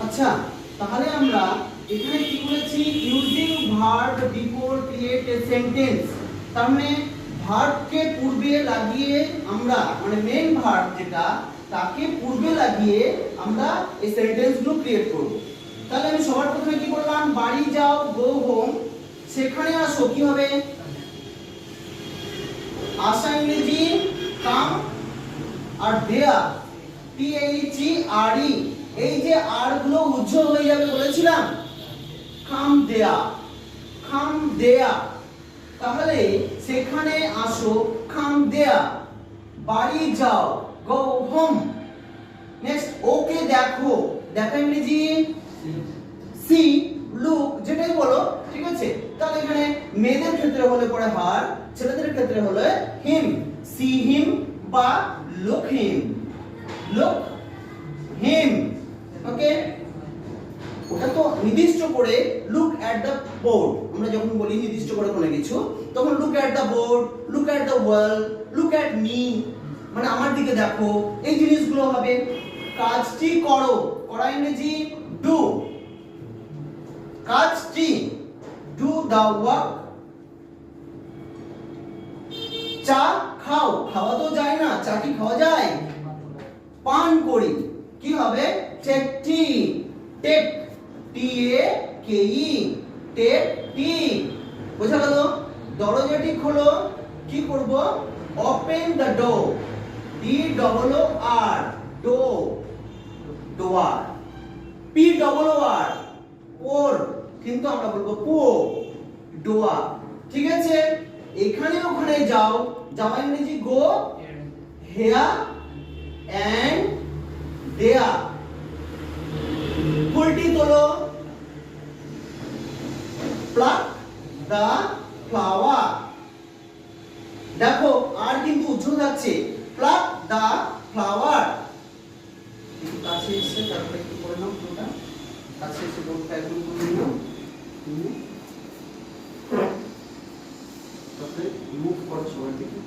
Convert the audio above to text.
আচ্ছা, তাহলে আমরা এখানে কি বলেছি, using verb before create a sentence. তার মানে ভার্বকে পূর্বে লাগিয়ে আমরা, মানে মেইন ভার্ব যেটা, তাকে পূর্বে লাগিয়ে আমরা এই সেন্টেন্সগুলো ক্রিয়েট করব। তাহলে আমি সবার প্রথমে কি করলাম, বাড়ি যাও, গো হোম। সেখানে আসো কি হবে, আসা ইংরেজি কাম, আর দেয়া THERE, এই যে আর গুলো উজ্জ্বল হয়ে যাবে বলেছিলাম, কাম দেয়া, কাম দেয়া। তাহলে সেখানে আসো, কাম দেয়া। বাড়ি যাও, গো হোম। নেক্সট, ওকে দেখো, দেখা ইংরেজি সি, লুক, যেটাই বলো, ঠিক আছে। তাহলে এখানে মেয়েদের ক্ষেত্রে হলে পরে হার, ছেলেদের ক্ষেত্রে হলে হিম, সি হিম বা লুক হিম, লুক হিম। ওকে, ওটা তো নির্দিষ্ট করে লুক অ্যাট দ্য বোর্ড, আমরা যখন বলি নির্দিষ্ট করে কোনো কিছু, তখন look at the board, look at the wall, look at me, মানে আমার দিকে দেখো, এই জিনিসগুলো হবে। কাজটি করো, করা ইংরেজি ডু, কাজটি ডু দ্য ওয়ার্ক। চা খাও, খাওয়া তো যায় না, চা কি খাওয়া যায়, পান করি, কি হবে, take tea, take TAKE, take tea. বোঝা গেল। দরজাটি খোলো, কি করব, ওপেন দ্য ডোর, DOOR, ডো, ডোয়ার। POOR, পোর, কিন্তু আমরা বলবো পো, ডোয়া। ঠিক আছে, এখানে ওখানে যাও, যাওয়া ইংরেজি গো হেয়ার এন্ড দেয়ার। ফুলটি তোলো, প্লাক দা ফ্লাওয়ার। দেখো আর কিন্তু উজ্জ্বল যাচ্ছে, প্লাক দা ফ্লাওয়ার। একটু কাছে এসে তারপরে একটু করে নাও, পুরোটা কাছে এসে বোর্ডটা একদম করে নাও, তারপরে মুভ করো সবার দিকে।